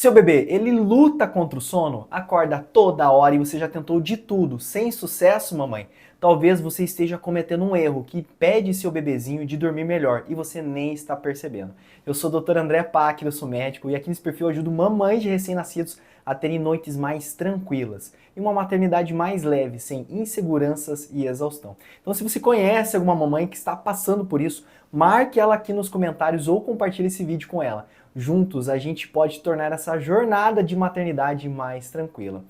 Seu bebê, ele luta contra o sono, acorda toda hora e você já tentou de tudo, sem sucesso, mamãe? Talvez você esteja cometendo um erro que impede seu bebezinho de dormir melhor e você nem está percebendo. Eu sou o Dr. André Pac, eu sou médico e aqui nesse perfil eu ajudo mamães de recém-nascidos a terem noites mais tranquilas e uma maternidade mais leve, sem inseguranças e exaustão. Então, se você conhece alguma mamãe que está passando por isso, marque ela aqui nos comentários ou compartilhe esse vídeo com ela. Juntos a gente pode tornar essa jornada de maternidade mais tranquila.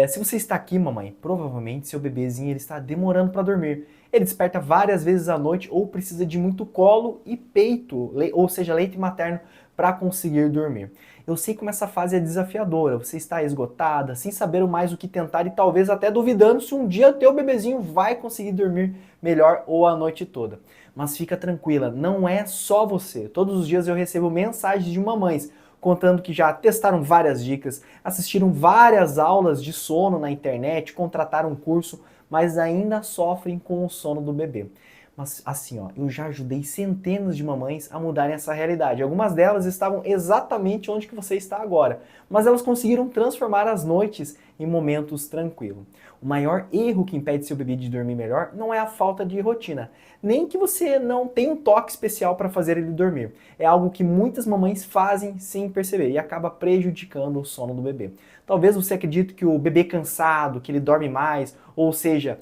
Se você está aqui, mamãe, provavelmente seu bebezinho ele está demorando para dormir. Ele desperta várias vezes à noite ou precisa de muito colo e peito, ou seja, leite materno, para conseguir dormir. Eu sei como essa fase é desafiadora, você está esgotada, sem saber mais o que tentar e talvez até duvidando se um dia teu bebezinho vai conseguir dormir melhor ou a noite toda. Mas fica tranquila, não é só você. Todos os dias eu recebo mensagens de mamães contando que já testaram várias dicas, assistiram várias aulas de sono na internet, contrataram um curso, mas ainda sofrem com o sono do bebê. Mas assim, ó, eu já ajudei centenas de mamães a mudarem essa realidade. Algumas delas estavam exatamente onde que você está agora, mas elas conseguiram transformar as noites em momentos tranquilos. O maior erro que impede seu bebê de dormir melhor não é a falta de rotina, nem que você não tenha um toque especial para fazer ele dormir. É algo que muitas mamães fazem sem perceber e acaba prejudicando o sono do bebê. Talvez você acredite que o bebê cansado, que ele dorme mais, ou seja,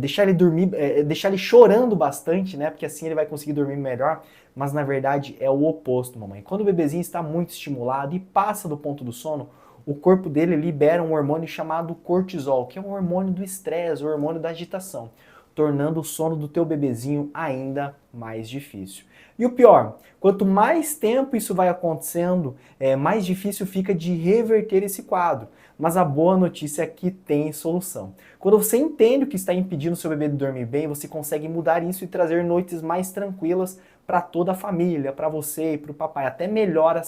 deixar ele dormir, deixar ele chorando bastante, né? Porque assim ele vai conseguir dormir melhor. Mas na verdade é o oposto, mamãe. Quando o bebezinho está muito estimulado e passa do ponto do sono, o corpo dele libera um hormônio chamado cortisol, que é um hormônio do estresse, o hormônio da agitação, tornando o sono do teu bebezinho ainda mais difícil. E o pior, quanto mais tempo isso vai acontecendo, mais difícil fica de reverter esse quadro. Mas a boa notícia é que tem solução. Quando você entende o que está impedindo o seu bebê de dormir bem, você consegue mudar isso e trazer noites mais tranquilas para toda a família, para você e para o papai. Até melhora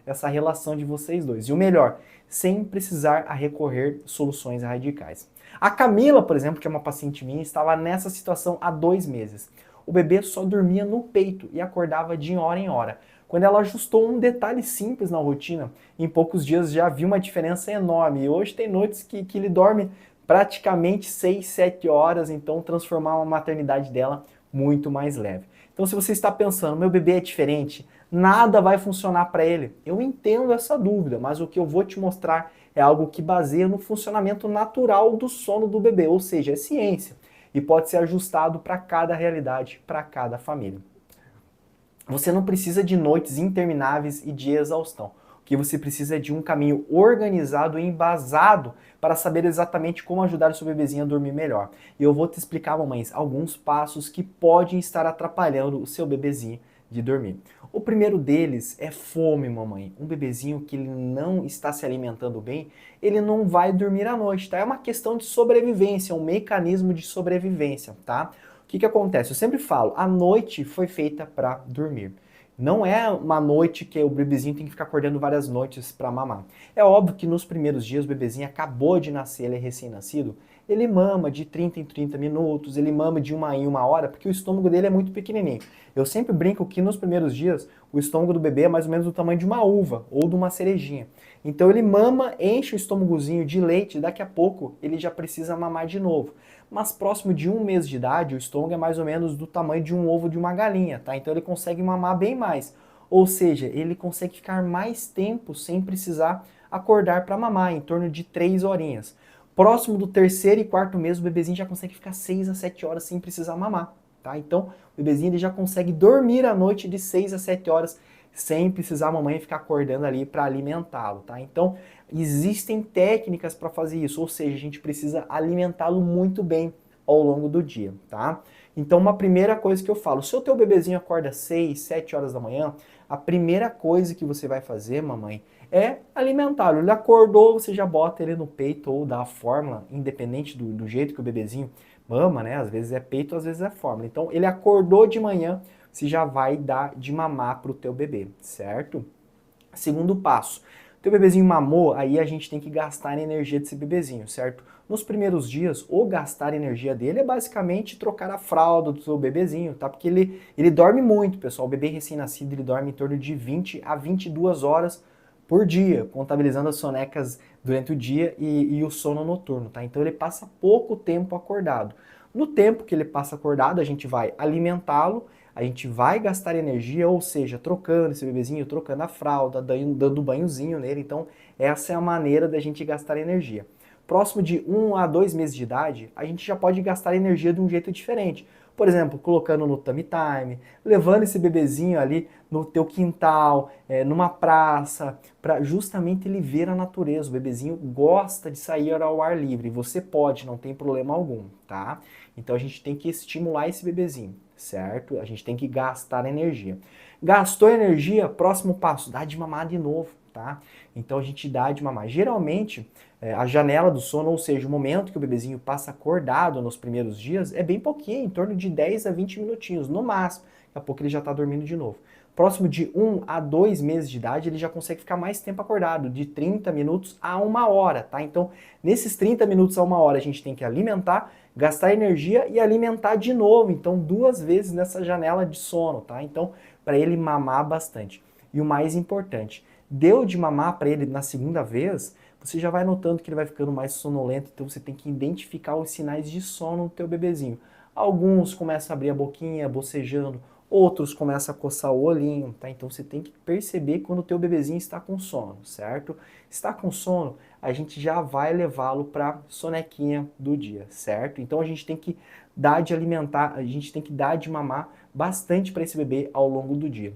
essa relação de vocês dois. E o melhor, sem precisar recorrer soluções radicais. A Camila, por exemplo, que é uma paciente minha, estava nessa situação há 2 meses. O bebê só dormia no peito e acordava de hora em hora. Quando ela ajustou um detalhe simples na rotina, em poucos dias já viu uma diferença enorme. E hoje tem noites que ele dorme praticamente 6, 7 horas, então transformar uma maternidade dela muito mais leve. Então se você está pensando, meu bebê é diferente, nada vai funcionar para ele. Eu entendo essa dúvida, mas o que eu vou te mostrar é algo que baseia no funcionamento natural do sono do bebê, ou seja, é ciência e pode ser ajustado para cada realidade, para cada família. Você não precisa de noites intermináveis e de exaustão. O que você precisa é de um caminho organizado e embasado para saber exatamente como ajudar o seu bebezinho a dormir melhor. E eu vou te explicar, mamães, alguns passos que podem estar atrapalhando o seu bebezinho de dormir. O primeiro deles é fome, mamãe. Um bebezinho que ele não está se alimentando bem, ele não vai dormir à noite, tá? É uma questão de sobrevivência, um mecanismo de sobrevivência, tá? O que acontece? Eu sempre falo, a noite foi feita para dormir. Não é uma noite que o bebezinho tem que ficar acordando várias noites para mamar. É óbvio que nos primeiros dias o bebezinho acabou de nascer, ele é recém-nascido, ele mama de 30 em 30 minutos, ele mama de 1 em 1 hora, porque o estômago dele é muito pequenininho. Eu sempre brinco que nos primeiros dias o estômago do bebê é mais ou menos do tamanho de uma uva ou de uma cerejinha. Então ele mama, enche o estômagozinho de leite, daqui a pouco ele já precisa mamar de novo. Mas próximo de 1 mês de idade, o estômago é mais ou menos do tamanho de um ovo de uma galinha, tá? Então ele consegue mamar bem mais. Ou seja, ele consegue ficar mais tempo sem precisar acordar para mamar, em torno de 3 horinhas. Próximo do terceiro e quarto mês, o bebezinho já consegue ficar 6 a 7 horas sem precisar mamar, tá? Então, o bebezinho ele já consegue dormir à noite de 6 a 7 horas sem precisar a mamãe ficar acordando ali para alimentá-lo, tá? Então, existem técnicas para fazer isso, ou seja, a gente precisa alimentá-lo muito bem ao longo do dia, tá? Então, uma primeira coisa que eu falo, se o teu bebezinho acorda 6, 7 horas da manhã, a primeira coisa que você vai fazer, mamãe, é alimentá-lo. Ele acordou, você já bota ele no peito ou dá a fórmula, independente do jeito que o bebezinho mama, né? Às vezes é peito, às vezes é fórmula. Então, ele acordou de manhã, você já vai dar de mamar para o teu bebê, certo? Segundo passo, teu bebezinho mamou, aí a gente tem que gastar a energia desse bebezinho, certo? Nos primeiros dias, o gastar a energia dele é basicamente trocar a fralda do seu bebezinho, tá? Porque ele dorme muito, pessoal. O bebê recém-nascido, ele dorme em torno de 20 a 22 horas por dia, contabilizando as sonecas durante o dia e o sono noturno, tá? Então ele passa pouco tempo acordado. No tempo que ele passa acordado, a gente vai alimentá-lo, a gente vai gastar energia, ou seja, trocando esse bebezinho, trocando a fralda, dando banhozinho nele. Então, essa é a maneira da gente gastar energia. Próximo de 1 a 2 meses de idade, a gente já pode gastar energia de um jeito diferente. Por exemplo, colocando no tummy time, levando esse bebezinho ali no teu quintal, numa praça, para justamente ele ver a natureza. O bebezinho gosta de sair ao ar livre. Você pode, não tem problema algum, tá? Então a gente tem que estimular esse bebezinho, certo? A gente tem que gastar energia. Gastou energia, próximo passo, dá de mamar de novo, tá? Então a gente dá de mamar. Geralmente, a janela do sono, ou seja, o momento que o bebezinho passa acordado nos primeiros dias, é bem pouquinho, em torno de 10 a 20 minutinhos, no máximo. Daqui a pouco ele já está dormindo de novo. Próximo de 1 a 2 meses de idade, ele já consegue ficar mais tempo acordado, de 30 minutos a 1 hora, tá? Então, nesses 30 minutos a 1 hora, a gente tem que alimentar, gastar energia e alimentar de novo. Então, 2 vezes nessa janela de sono, tá? Então, para ele mamar bastante. E o mais importante, deu de mamar para ele na segunda vez, você já vai notando que ele vai ficando mais sonolento, então você tem que identificar os sinais de sono no teu bebezinho. Alguns começam a abrir a boquinha, bocejando, outros começam a coçar o olhinho, tá? Então você tem que perceber quando o teu bebezinho está com sono, certo? Está com sono, a gente já vai levá-lo para sonequinha do dia, certo? Então a gente tem que dar de alimentar, a gente tem que dar de mamar bastante para esse bebê ao longo do dia.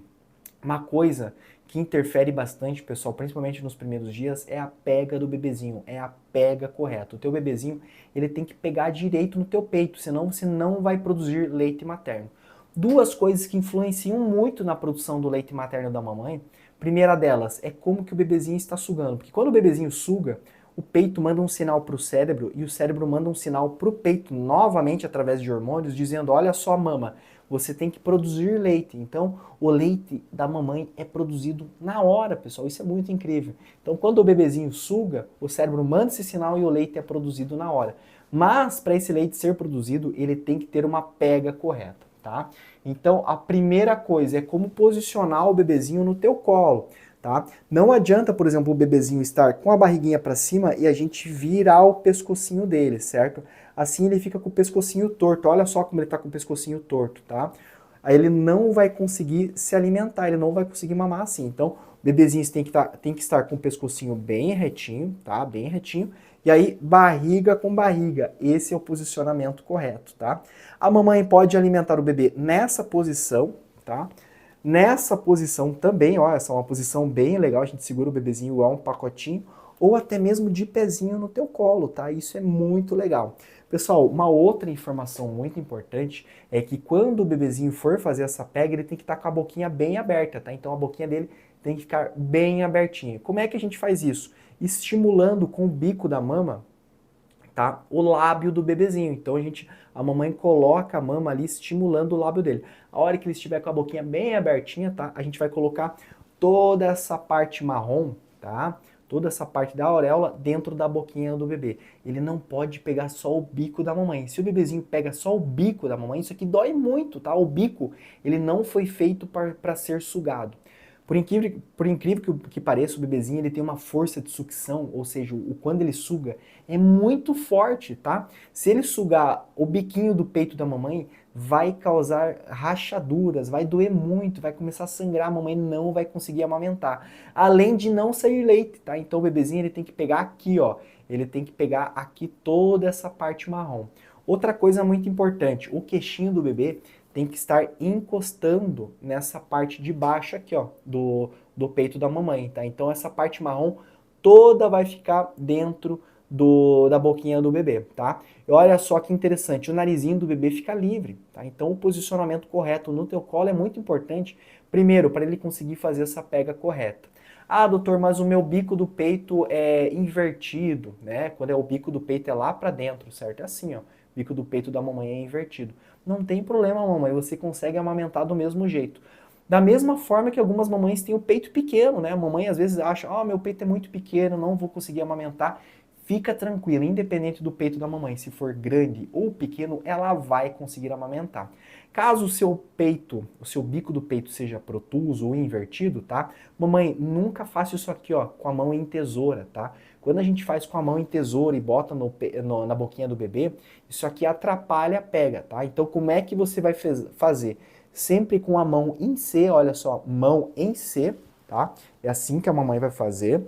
Uma coisa que interfere bastante, pessoal, principalmente nos primeiros dias, é a pega do bebezinho, é a pega correta. O teu bebezinho, ele tem que pegar direito no teu peito, senão você não vai produzir leite materno. Duas coisas que influenciam muito na produção do leite materno da mamãe. Primeira delas é como que o bebezinho está sugando, porque quando o bebezinho suga, o peito manda um sinal para o cérebro e o cérebro manda um sinal para o peito novamente através de hormônios, dizendo: olha só, mama, você tem que produzir leite. Então, o leite da mamãe é produzido na hora, pessoal. Isso é muito incrível. Então, quando o bebezinho suga, o cérebro manda esse sinal e o leite é produzido na hora. Mas, para esse leite ser produzido, ele tem que ter uma pega correta, tá? Então, a primeira coisa é como posicionar o bebezinho no teu colo, tá? Não adianta, por exemplo, o bebezinho estar com a barriguinha para cima e a gente virar o pescocinho dele, certo? Assim ele fica com o pescocinho torto. Olha só como ele está com o pescocinho torto, tá? Aí ele não vai conseguir se alimentar, ele não vai conseguir mamar assim. Então, o bebezinho tem que estar com o pescocinho bem retinho, tá? Bem retinho. E aí, barriga com barriga. Esse é o posicionamento correto, tá? A mamãe pode alimentar o bebê nessa posição, tá? Nessa posição também, ó, essa é uma posição bem legal, a gente segura o bebezinho igual um pacotinho, ou até mesmo de pezinho no teu colo, tá? Isso é muito legal. Pessoal, uma outra informação muito importante é que quando o bebezinho for fazer essa pega, ele tem que estar com a boquinha bem aberta, tá? Então a boquinha dele tem que ficar bem abertinha. Como é que a gente faz isso? Estimulando com o bico da mama, tá? O lábio do bebezinho. Então a mamãe coloca a mama ali estimulando o lábio dele. A hora que ele estiver com a boquinha bem abertinha, tá? A gente vai colocar toda essa parte marrom, tá? Toda essa parte da auréola dentro da boquinha do bebê. Ele não pode pegar só o bico da mamãe. Se o bebezinho pega só o bico da mamãe, isso aqui dói muito, tá? O bico, ele não foi feito para ser sugado. Por incrível que pareça, o bebezinho ele tem uma força de sucção, ou seja, quando ele suga, é muito forte, tá? Se ele sugar o biquinho do peito da mamãe, vai causar rachaduras, vai doer muito, vai começar a sangrar, a mamãe não vai conseguir amamentar. Além de não sair leite, tá? Então o bebezinho ele tem que pegar aqui, ó. Ele tem que pegar aqui toda essa parte marrom. Outra coisa muito importante, o queixinho do bebê tem que estar encostando nessa parte de baixo aqui, ó, do peito da mamãe, tá? Então essa parte marrom toda vai ficar dentro da boquinha do bebê, tá? E olha só que interessante, o narizinho do bebê fica livre, tá? Então o posicionamento correto no teu colo é muito importante, primeiro, para ele conseguir fazer essa pega correta. Ah, doutor, mas o meu bico do peito é invertido, né? Quando o bico do peito é lá para dentro, certo? É assim, ó. O bico do peito da mamãe é invertido. Não tem problema, mamãe, você consegue amamentar do mesmo jeito. Da mesma forma que algumas mamães têm o peito pequeno, né? A mamãe às vezes acha, meu peito é muito pequeno, não vou conseguir amamentar. Fica tranquila, independente do peito da mamãe, se for grande ou pequeno, ela vai conseguir amamentar. Caso o seu peito, o seu bico do peito seja protuso ou invertido, tá? Mamãe, nunca faça isso aqui, ó, com a mão em tesoura, tá? Quando a gente faz com a mão em tesoura e bota na boquinha do bebê, isso aqui atrapalha a pega, tá? Então, como é que você vai fazer? Sempre com a mão em C, olha só, mão em C, tá? É assim que a mamãe vai fazer.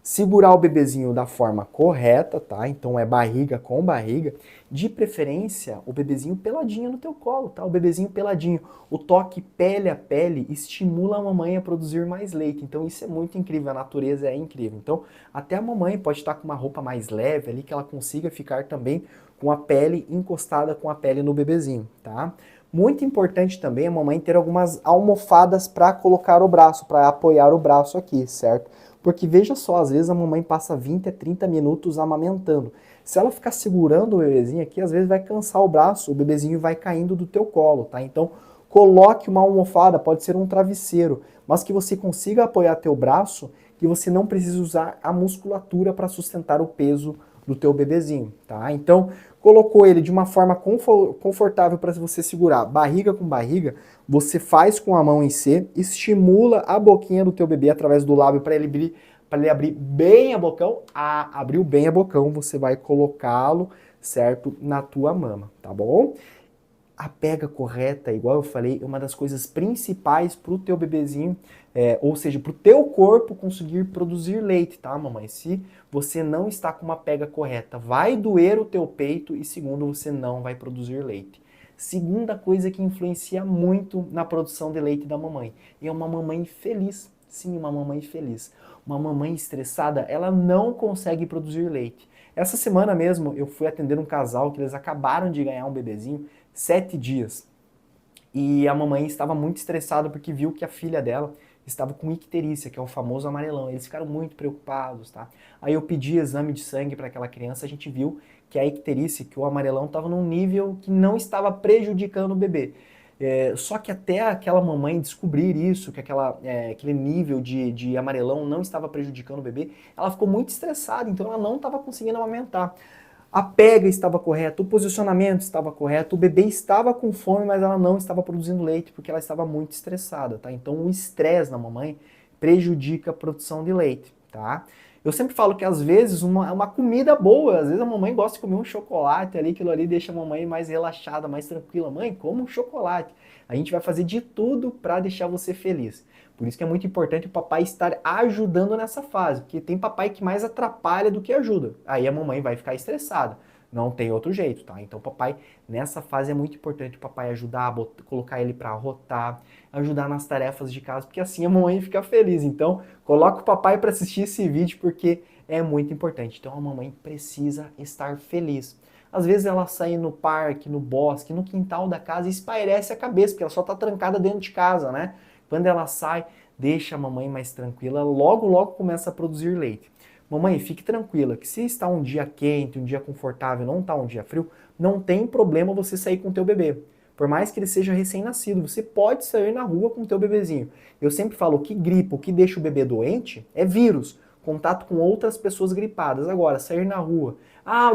Segurar o bebezinho da forma correta, tá? Então é barriga com barriga. De preferência, o bebezinho peladinho no teu colo, tá? O bebezinho peladinho. O toque pele a pele estimula a mamãe a produzir mais leite. Então isso é muito incrível, a natureza é incrível. Então até a mamãe pode estar com uma roupa mais leve ali, que ela consiga ficar também com a pele encostada com a pele no bebezinho, tá? Muito importante também a mamãe ter algumas almofadas para colocar o braço, para apoiar o braço aqui, certo? Porque veja só, às vezes a mamãe passa 20 a 30 minutos amamentando. Se ela ficar segurando o bebezinho aqui, às vezes vai cansar o braço, o bebezinho vai caindo do teu colo, tá? Então, coloque uma almofada, pode ser um travesseiro, mas que você consiga apoiar teu braço, que você não precise usar a musculatura para sustentar o peso do teu bebezinho, tá? Então, colocou ele de uma forma confortável para você segurar, barriga com barriga, você faz com a mão em C, estimula a boquinha do teu bebê através do lábio para ele abrir bem a bocão. Abriu bem a bocão, você vai colocá-lo, certo, na tua mama, tá bom? A pega correta, igual eu falei, é uma das coisas principais para o teu bebezinho, ou seja, para o teu corpo conseguir produzir leite, tá, mamãe? Se você não está com uma pega correta, vai doer o teu peito e segundo, você não vai produzir leite. Segunda coisa que influencia muito na produção de leite da mamãe é uma mamãe feliz. Sim, uma mamãe feliz. Uma mamãe estressada, ela não consegue produzir leite. Essa semana mesmo eu fui atender um casal que eles acabaram de ganhar um bebezinho, 7 dias. E a mamãe estava muito estressada porque viu que a filha dela estava com icterícia, que é o famoso amarelão. Eles ficaram muito preocupados, tá? Aí eu pedi exame de sangue para aquela criança, a gente viu que a icterícia, que o amarelão estava num nível que não estava prejudicando o bebê. Só que até aquela mamãe descobrir isso, que aquele nível de amarelão não estava prejudicando o bebê, ela ficou muito estressada, então ela não estava conseguindo amamentar. A pega estava correta, o posicionamento estava correto, o bebê estava com fome, mas ela não estava produzindo leite porque ela estava muito estressada, tá? Então o estresse na mamãe prejudica a produção de leite, tá? Eu sempre falo que às vezes uma comida boa, às vezes a mamãe gosta de comer um chocolate ali, aquilo ali deixa a mamãe mais relaxada, mais tranquila. Mãe, come um chocolate. A gente vai fazer de tudo para deixar você feliz. Por isso que é muito importante o papai estar ajudando nessa fase, porque tem papai que mais atrapalha do que ajuda. Aí a mamãe vai ficar estressada. Não tem outro jeito, tá? Então, papai, nessa fase é muito importante o papai ajudar, colocar ele para rotar, ajudar nas tarefas de casa, porque assim a mamãe fica feliz. Então, coloca o papai para assistir esse vídeo porque é muito importante. Então, a mamãe precisa estar feliz. Às vezes ela sai no parque, no bosque, no quintal da casa e espairece a cabeça, porque ela só tá trancada dentro de casa, né? Quando ela sai, deixa a mamãe mais tranquila, logo, logo começa a produzir leite. Mamãe, fique tranquila, que se está um dia quente, um dia confortável, não está um dia frio, não tem problema você sair com o teu bebê. Por mais que ele seja recém-nascido, você pode sair na rua com o teu bebezinho. Eu sempre falo que gripe, o que deixa o bebê doente é vírus, contato com outras pessoas gripadas. Agora, sair na rua,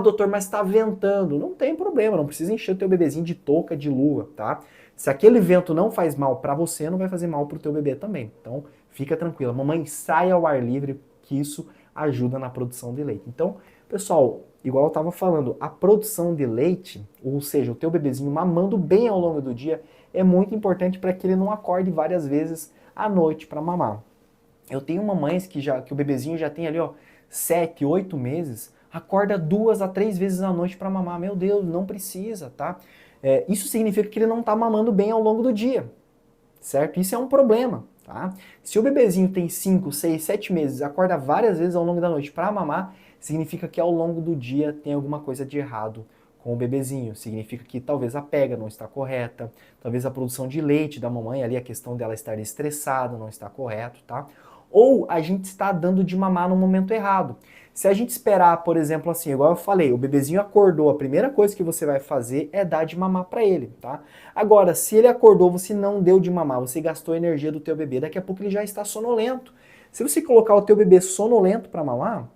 doutor, mas está ventando. Não tem problema, não precisa encher o teu bebezinho de touca, de luva, tá? Se aquele vento não faz mal para você, não vai fazer mal para o teu bebê também. Então, fica tranquila. Mamãe, saia ao ar livre, que isso ajuda na produção de leite. Então, pessoal, igual eu estava falando, a produção de leite, ou seja, o teu bebezinho mamando bem ao longo do dia, é muito importante para que ele não acorde várias vezes à noite para mamar. Eu tenho mamães que o bebezinho já tem ali, ó, 7, 8 meses, acorda 2 a 3 vezes à noite para mamar. Meu Deus, não precisa, tá? Isso significa que ele não está mamando bem ao longo do dia, certo? Isso é um problema, tá? Se o bebezinho tem 5, 6, 7 meses, acorda várias vezes ao longo da noite para mamar, significa que ao longo do dia tem alguma coisa de errado com o bebezinho. Significa que talvez a pega não está correta, talvez a produção de leite da mamãe ali, a questão dela estar estressada não está correto, tá? Ou a gente está dando de mamar no momento errado. Se a gente esperar, por exemplo, assim, igual eu falei, o bebezinho acordou, a primeira coisa que você vai fazer é dar de mamar para ele, tá? Agora, se ele acordou, você não deu de mamar, você gastou a energia do teu bebê, daqui a pouco ele já está sonolento. Se você colocar o teu bebê sonolento para mamar,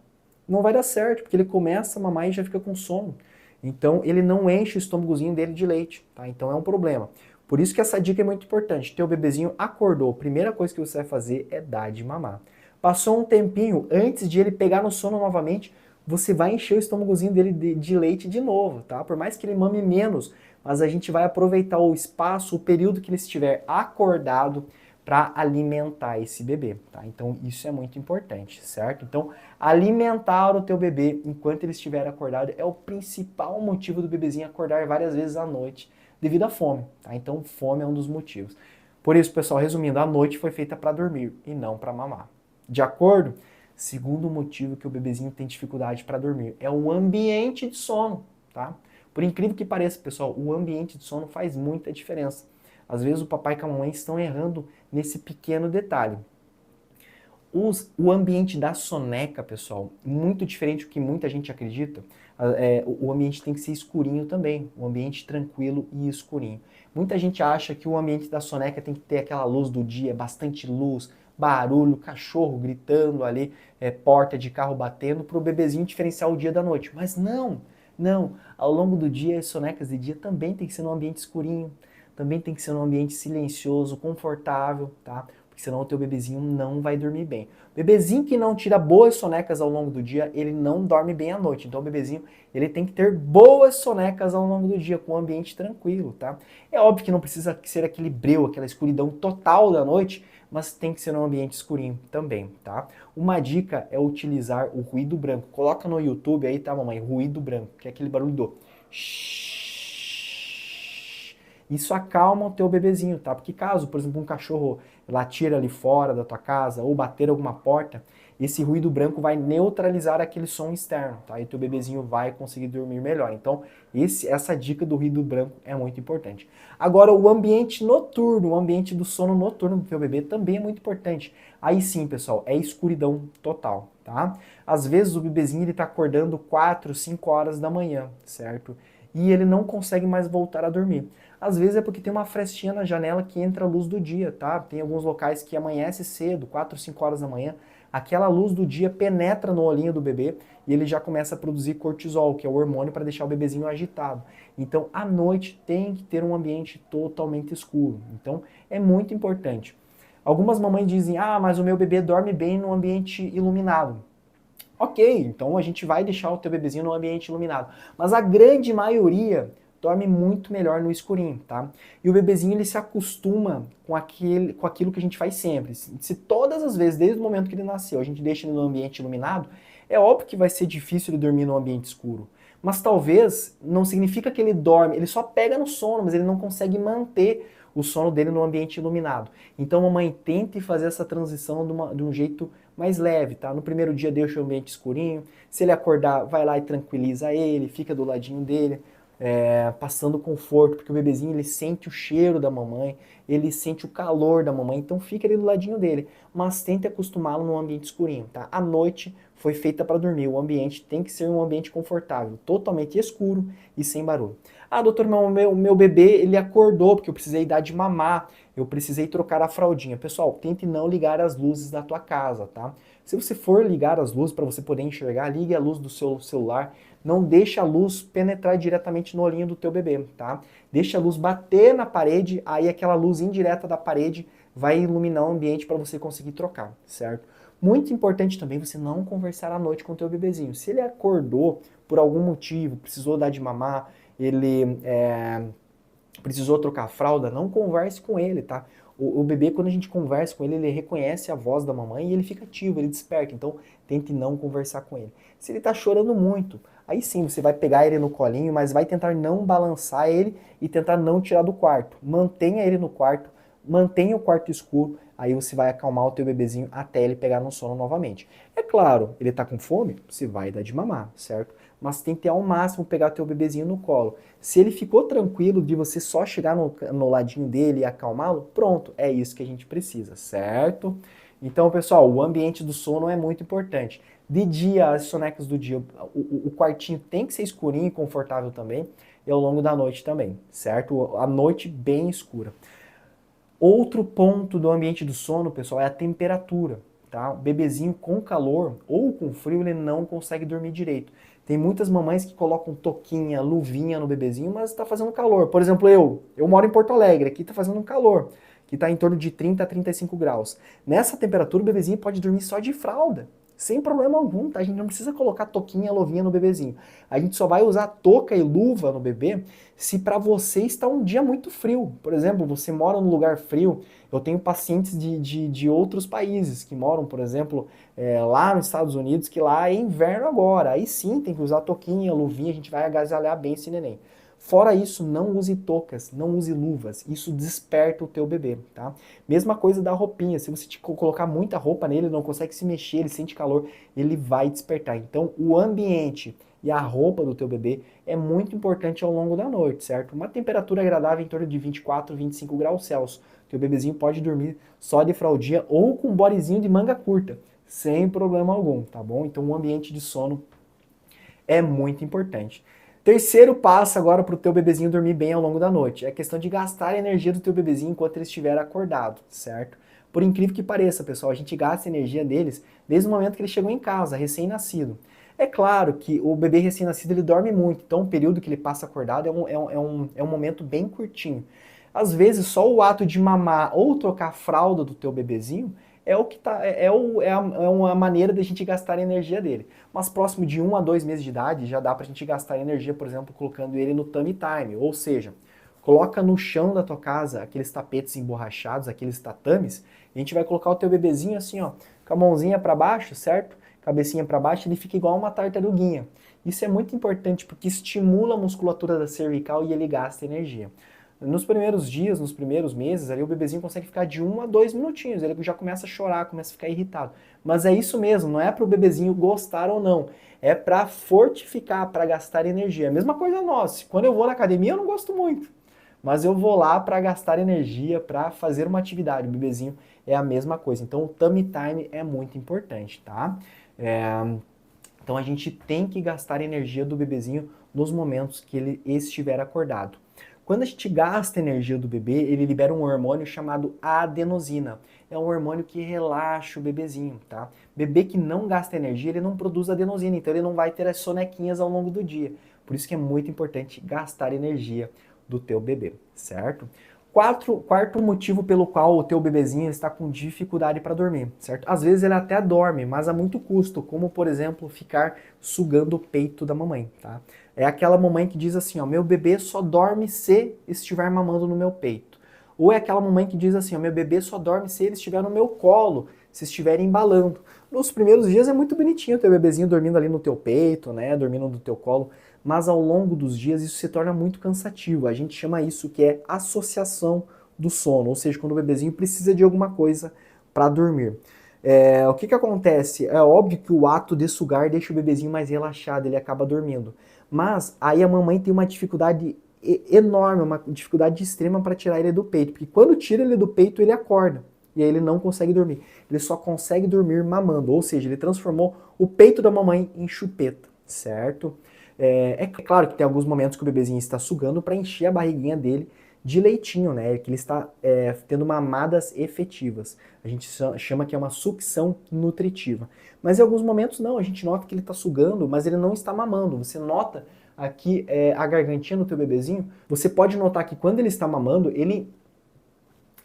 não vai dar certo, porque ele começa a mamar e já fica com sono. Então ele não enche o estômagozinho dele de leite, tá? Então é um problema. Por isso que essa dica é muito importante. Teu bebezinho acordou, a primeira coisa que você vai fazer é dar de mamar. Passou um tempinho, antes de ele pegar no sono novamente, você vai encher o estômagozinho dele de leite de novo, tá? Por mais que ele mame menos, mas a gente vai aproveitar o espaço, o período que ele estiver acordado para alimentar esse bebê, tá? Então isso é muito importante, certo? Então alimentar o teu bebê enquanto ele estiver acordado é o principal motivo do bebezinho acordar várias vezes à noite devido à fome, tá? Então fome é um dos motivos. Por isso, pessoal, resumindo, a noite foi feita para dormir e não para mamar. De acordo? Segundo motivo que o bebezinho tem dificuldade para dormir é o ambiente de sono, tá? Por incrível que pareça, pessoal, o ambiente de sono faz muita diferença. Às vezes o papai e a mamãe estão errando nesse pequeno detalhe. O ambiente da soneca, pessoal, muito diferente do que muita gente acredita, o ambiente tem que ser escurinho também, um ambiente tranquilo e escurinho. Muita gente acha que o ambiente da soneca tem que ter aquela luz do dia, bastante luz, barulho, cachorro gritando ali, porta de carro batendo, para o bebezinho diferenciar o dia da noite. Mas não, não. Ao longo do dia, as sonecas de dia também tem que ser num ambiente escurinho, também tem que ser num ambiente silencioso, confortável, tá? Porque senão o teu bebezinho não vai dormir bem. Bebezinho que não tira boas sonecas ao longo do dia, ele não dorme bem à noite. Então o bebezinho, ele tem que ter boas sonecas ao longo do dia, com um ambiente tranquilo, tá? É óbvio que não precisa ser aquele breu, aquela escuridão total da noite, mas tem que ser num ambiente escurinho também, tá? Uma dica é utilizar o ruído branco. Coloca no YouTube aí, tá, mamãe? Ruído branco, que é aquele barulho do isso acalma o teu bebezinho, tá? Porque caso, por exemplo, um cachorro latir ali fora da tua casa ou bater alguma porta, esse ruído branco vai neutralizar aquele som externo, tá? E o teu bebezinho vai conseguir dormir melhor. Então, essa dica do ruído branco é muito importante. Agora, o ambiente noturno, o ambiente do sono noturno do teu bebê também é muito importante. Aí sim, pessoal, é escuridão total, tá? Às vezes o bebezinho ele tá acordando 4, 5 horas da manhã, certo? E ele não consegue mais voltar a dormir. Às vezes é porque tem uma frestinha na janela que entra a luz do dia, tá? Tem alguns locais que amanhece cedo, 4, 5 horas da manhã, aquela luz do dia penetra no olhinho do bebê e ele já começa a produzir cortisol, que é o hormônio para deixar o bebezinho agitado. Então, à noite tem que ter um ambiente totalmente escuro. Então, é muito importante. Algumas mamães dizem: "Ah, mas o meu bebê dorme bem no ambiente iluminado". Ok, então a gente vai deixar o teu bebezinho no ambiente iluminado. Mas a grande maioria dorme muito melhor no escurinho, tá? E o bebezinho ele se acostuma com aquilo que a gente faz sempre. Se todas as vezes, desde o momento que ele nasceu, a gente deixa ele no ambiente iluminado, é óbvio que vai ser difícil ele dormir no ambiente escuro. Mas talvez não significa que ele dorme, ele só pega no sono, mas ele não consegue manter o sono dele no ambiente iluminado. Então, mamãe, tente fazer essa transição de um jeito mais leve, tá? No primeiro dia deixa o ambiente escurinho, se ele acordar, vai lá e tranquiliza ele, fica do ladinho dele, passando conforto, porque o bebezinho ele sente o cheiro da mamãe, ele sente o calor da mamãe, então fica ali do ladinho dele, mas tente acostumá-lo no ambiente escurinho, tá? A noite foi feita para dormir, o ambiente tem que ser um ambiente confortável, totalmente escuro e sem barulho. Ah, doutor, meu bebê ele acordou porque eu precisei dar de mamar, eu precisei trocar a fraldinha. Pessoal, tente não ligar as luzes da tua casa, tá? Se você for ligar as luzes para você poder enxergar, ligue a luz do seu celular. Não deixe a luz penetrar diretamente no olhinho do teu bebê, tá? Deixa a luz bater na parede, aí aquela luz indireta da parede vai iluminar o ambiente para você conseguir trocar, certo? Muito importante também você não conversar à noite com o teu bebezinho. Se ele acordou por algum motivo, precisou dar de mamar, ele precisou trocar a fralda, não converse com ele, tá? O bebê, quando a gente conversa com ele, ele reconhece a voz da mamãe e ele fica ativo, ele desperta. Então, tente não conversar com ele. Se ele tá chorando muito, aí sim, você vai pegar ele no colinho, mas vai tentar não balançar ele e tentar não tirar do quarto. Mantenha ele no quarto, mantenha o quarto escuro, aí você vai acalmar o teu bebezinho até ele pegar no sono novamente. É claro, ele tá com fome, você vai dar de mamar, certo? Mas tente ao máximo pegar teu bebezinho no colo. Se ele ficou tranquilo de você só chegar no ladinho dele e acalmá-lo, pronto, é isso que a gente precisa, certo? Então, pessoal, o ambiente do sono é muito importante. De dia, as sonecas do dia, o quartinho tem que ser escurinho e confortável também, e ao longo da noite também, certo? A noite bem escura. Outro ponto do ambiente do sono, pessoal, é a temperatura. tá? O bebezinho com calor ou com frio, ele não consegue dormir direito. Tem muitas mamães que colocam toquinha, luvinha no bebezinho, mas tá fazendo calor. Por exemplo, eu moro em Porto Alegre, aqui tá fazendo um calor, que tá em torno de 30 a 35 graus. Nessa temperatura, o bebezinho pode dormir só de fralda, sem problema algum, tá? A gente não precisa colocar toquinha, luvinha no bebezinho. A gente só vai usar touca e luva no bebê se para você está um dia muito frio. Por exemplo, você mora num lugar frio. Eu tenho pacientes de outros países que moram, por exemplo, lá nos Estados Unidos, que lá é inverno agora. Aí sim tem que usar toquinha, luvinha, a gente vai agasalhar bem esse neném. Fora isso, não use toucas, não use luvas. Isso desperta o teu bebê, tá? Mesma coisa da roupinha. Se você colocar muita roupa nele, ele não consegue se mexer, ele sente calor, ele vai despertar. Então, o ambiente e a roupa do teu bebê é muito importante ao longo da noite, certo? Uma temperatura agradável em torno de 24, 25 graus Celsius, que o bebezinho pode dormir só de fraldinha ou com um bodyzinho de manga curta, sem problema algum, tá bom? Então, o ambiente de sono é muito importante. Terceiro passo agora para o teu bebezinho dormir bem ao longo da noite. É a questão de gastar a energia do teu bebezinho enquanto ele estiver acordado, certo? Por incrível que pareça, pessoal, a gente gasta a energia deles desde o momento que ele chegou em casa, recém-nascido. É claro que o bebê recém-nascido ele dorme muito, então o período que ele passa acordado é um momento bem curtinho. Às vezes, só o ato de mamar ou trocar a fralda do teu bebezinho é o que tá, é uma maneira de a gente gastar a energia dele. Mas próximo de 1 a 2 meses de idade já dá pra gente gastar energia, por exemplo, colocando ele no tummy time, ou seja, coloca no chão da tua casa aqueles tapetes emborrachados, aqueles tatames, e a gente vai colocar o teu bebezinho assim, ó, com a mãozinha para baixo, certo? Cabecinha para baixo, ele fica igual uma tartaruguinha. Isso é muito importante porque estimula a musculatura da cervical e ele gasta energia. Nos primeiros dias, nos primeiros meses, ali o bebezinho consegue ficar de 1 a 2 minutinhos, ele já começa a chorar, começa a ficar irritado. Mas é isso mesmo, não é para o bebezinho gostar ou não, é para fortificar, para gastar energia. A mesma coisa nossa, quando eu vou na academia eu não gosto muito, mas eu vou lá para gastar energia, para fazer uma atividade. O bebezinho é a mesma coisa, então o tummy time é muito importante, tá? Então a gente tem que gastar energia do bebezinho nos momentos que ele estiver acordado. Quando a gente gasta a energia do bebê, ele libera um hormônio chamado adenosina. É um hormônio que relaxa o bebezinho, tá? Bebê que não gasta energia, ele não produz adenosina, então ele não vai ter as sonequinhas ao longo do dia. Por isso que é muito importante gastar energia do teu bebê, certo? Quarto motivo pelo qual o teu bebezinho está com dificuldade para dormir, certo? Às vezes ele até dorme, mas a muito custo, como por exemplo ficar sugando o peito da mamãe, tá? É aquela mamãe que diz assim, ó, meu bebê só dorme se estiver mamando no meu peito. Ou é aquela mamãe que diz assim, ó, meu bebê só dorme se ele estiver no meu colo, se estiver embalando. Nos primeiros dias é muito bonitinho o teu bebezinho dormindo ali no teu peito, né, dormindo no teu colo, mas ao longo dos dias isso se torna muito cansativo. A gente chama isso que é associação do sono, ou seja, quando o bebezinho precisa de alguma coisa para dormir. O que acontece? É óbvio que o ato de sugar deixa o bebezinho mais relaxado, ele acaba dormindo. Mas aí a mamãe tem uma dificuldade enorme, uma dificuldade extrema para tirar ele do peito, porque quando tira ele do peito ele acorda e aí ele não consegue dormir. Ele só consegue dormir mamando, ou seja, ele transformou o peito da mamãe em chupeta, certo? É claro que tem alguns momentos que o bebezinho está sugando para encher a barriguinha dele de leitinho, né? Que ele está tendo mamadas efetivas. A gente chama que é uma sucção nutritiva. Mas em alguns momentos não, a gente nota que ele está sugando, mas ele não está mamando. Você nota aqui a gargantinha do teu bebezinho, você pode notar que quando ele está mamando, ele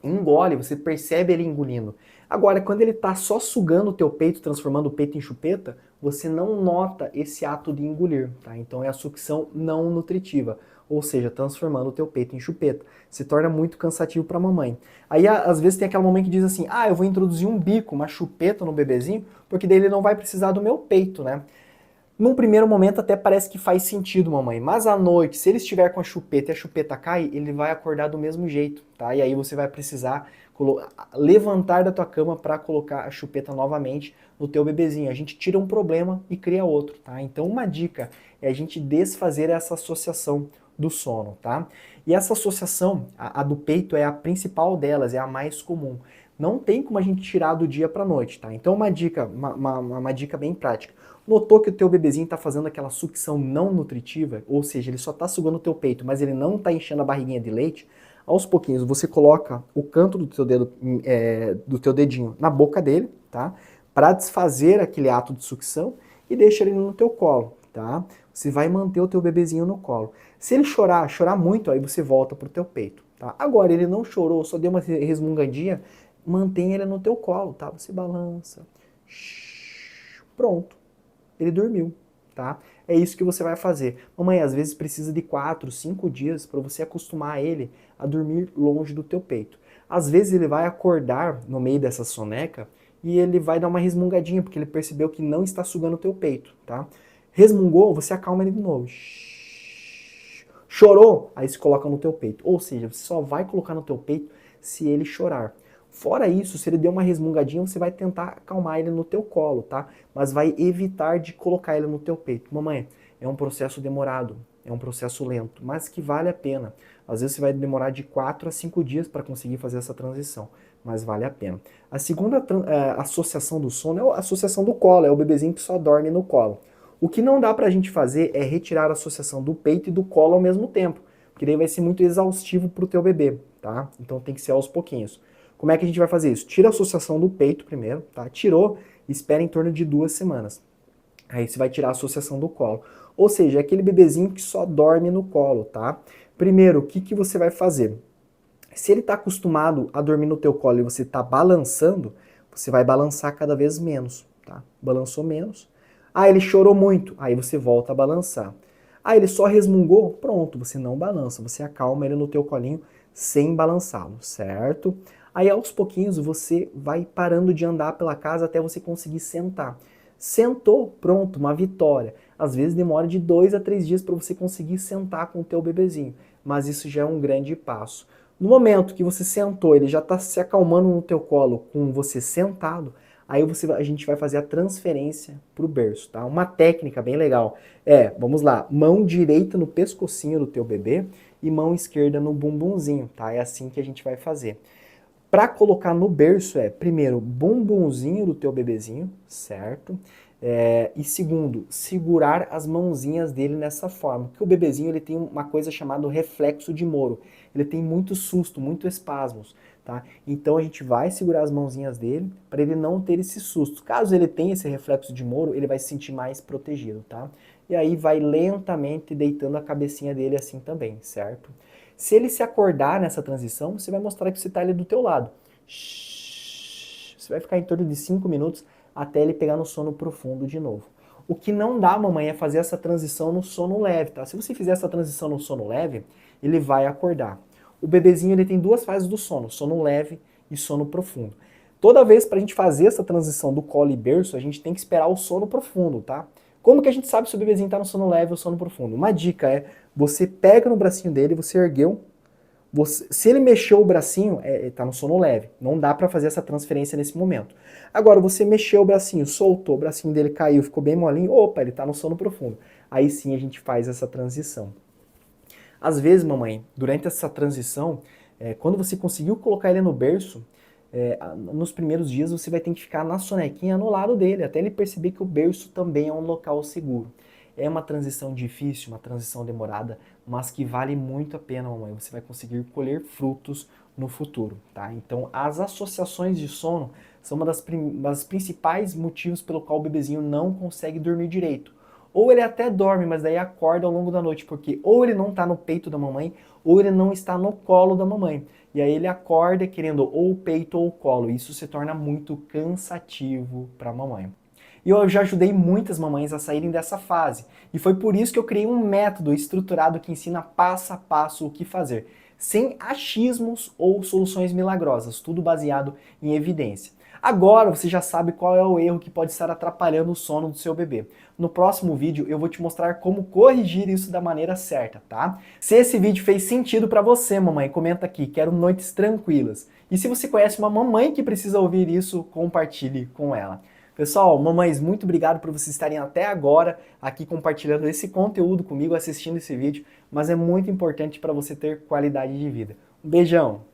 engole, você percebe ele engolindo. Agora, quando ele está só sugando o teu peito, transformando o peito em chupeta, você não nota esse ato de engolir, tá? Então é a sucção não nutritiva, ou seja, transformando o teu peito em chupeta. Se torna muito cansativo para a mamãe. Aí, às vezes, tem aquela mamãe que diz assim, eu vou introduzir um bico, uma chupeta no bebezinho, porque daí ele não vai precisar do meu peito, né? Num primeiro momento até parece que faz sentido, mamãe, mas à noite, se ele estiver com a chupeta e a chupeta cai, ele vai acordar do mesmo jeito, tá? E aí você vai precisar levantar da tua cama para colocar a chupeta novamente no teu bebezinho. A gente tira um problema e cria outro, tá? Então uma dica é a gente desfazer essa associação do sono, tá? E essa associação, a do peito é a principal delas, é a mais comum. Não tem como a gente tirar do dia para noite, tá? Então uma dica bem prática. Notou que o teu bebezinho está fazendo aquela sucção não nutritiva, ou seja, ele só está sugando o teu peito, mas ele não está enchendo a barriguinha de leite, aos pouquinhos você coloca o canto do teu dedo, do teu dedinho na boca dele, tá? para desfazer aquele ato de sucção e deixa ele no teu colo, tá? Você vai manter o teu bebezinho no colo. Se ele chorar muito, aí você volta pro teu peito, tá? Agora, ele não chorou, só deu uma resmungadinha, mantém ele no teu colo, tá? Você balança. Pronto. Ele dormiu, tá? É isso que você vai fazer. Mamãe, às vezes precisa de 4, 5 dias para você acostumar ele a dormir longe do teu peito. Às vezes ele vai acordar no meio dessa soneca e ele vai dar uma resmungadinha, porque ele percebeu que não está sugando o teu peito, tá? Resmungou, você acalma ele de novo. Chorou, aí se coloca no teu peito. Ou seja, você só vai colocar no teu peito se ele chorar. Fora isso, se ele deu uma resmungadinha, você vai tentar acalmar ele no teu colo, tá? Mas vai evitar de colocar ele no teu peito. Mamãe, é um processo demorado, é um processo lento, mas que vale a pena. Às vezes você vai demorar de 4 a 5 dias para conseguir fazer essa transição, mas vale a pena. A segunda associação do sono é a associação do colo, é o bebezinho que só dorme no colo. O que não dá pra gente fazer é retirar a associação do peito e do colo ao mesmo tempo, porque daí vai ser muito exaustivo pro teu bebê, tá? Então tem que ser aos pouquinhos. Como é que a gente vai fazer isso? Tira a associação do peito primeiro, tá? Tirou, espera em torno de 2 semanas. Aí você vai tirar a associação do colo. Ou seja, é aquele bebezinho que só dorme no colo, tá? Primeiro, o que você vai fazer? Se ele está acostumado a dormir no teu colo e você está balançando, você vai balançar cada vez menos, tá? Balançou menos. Ah, ele chorou muito, aí você volta a balançar. Ah, ele só resmungou, pronto, você não balança, você acalma ele no teu colinho sem balançá-lo, certo? Aí aos pouquinhos você vai parando de andar pela casa até você conseguir sentar. Sentou, pronto, uma vitória. Às vezes demora de 2 a 3 dias para você conseguir sentar com o teu bebezinho, mas isso já é um grande passo. No momento que você sentou, ele já está se acalmando no teu colo com você sentado, aí a gente vai fazer a transferência para o berço, tá? Uma técnica bem legal vamos lá, mão direita no pescocinho do teu bebê e mão esquerda no bumbumzinho, tá? É assim que a gente vai fazer. Para colocar no berço primeiro, bumbumzinho do teu bebezinho, certo? E segundo, segurar as mãozinhas dele nessa forma. Porque o bebezinho ele tem uma coisa chamada reflexo de Moro. Ele tem muito susto, muito espasmos, tá? Então a gente vai segurar as mãozinhas dele para ele não ter esse susto. Caso ele tenha esse reflexo de Moro, ele vai se sentir mais protegido, tá? E aí vai lentamente deitando a cabecinha dele assim também, certo? Se ele se acordar nessa transição, você vai mostrar que você está ali do teu lado. Você vai ficar em torno de 5 minutos até ele pegar no sono profundo de novo. O que não dá, mamãe, é fazer essa transição no sono leve, tá? Se você fizer essa transição no sono leve, ele vai acordar. O bebezinho ele tem 2 fases do sono leve e sono profundo. Toda vez para a gente fazer essa transição do colo e berço, a gente tem que esperar o sono profundo, tá? Como que a gente sabe se o bebezinho está no sono leve ou sono profundo? Uma dica é, você pega no bracinho dele, você ergueu, se ele mexeu o bracinho, está no sono leve. Não dá para fazer essa transferência nesse momento. Agora, você mexeu o bracinho, soltou, o bracinho dele caiu, ficou bem molinho, opa, ele está no sono profundo. Aí sim a gente faz essa transição. Às vezes, mamãe, durante essa transição, quando você conseguiu colocar ele no berço, nos primeiros dias você vai ter que ficar na sonequinha no lado dele, até ele perceber que o berço também é um local seguro. É uma transição difícil, uma transição demorada, mas que vale muito a pena, mamãe. Você vai conseguir colher frutos no futuro, tá? Então, as associações de sono são uma das principais motivos pelo qual o bebezinho não consegue dormir direito. Ou ele até dorme, mas daí acorda ao longo da noite, porque ou ele não está no peito da mamãe, ou ele não está no colo da mamãe. E aí ele acorda querendo ou o peito ou o colo. Isso se torna muito cansativo para a mamãe. E eu já ajudei muitas mamães a saírem dessa fase. E foi por isso que eu criei um método estruturado que ensina passo a passo o que fazer, sem achismos ou soluções milagrosas, tudo baseado em evidência. Agora você já sabe qual é o erro que pode estar atrapalhando o sono do seu bebê. No próximo vídeo eu vou te mostrar como corrigir isso da maneira certa, tá? Se esse vídeo fez sentido para você, mamãe, comenta aqui, quero noites tranquilas. E se você conhece uma mamãe que precisa ouvir isso, compartilhe com ela. Pessoal, mamães, muito obrigado por vocês estarem até agora aqui compartilhando esse conteúdo comigo, assistindo esse vídeo, mas é muito importante para você ter qualidade de vida. Um beijão!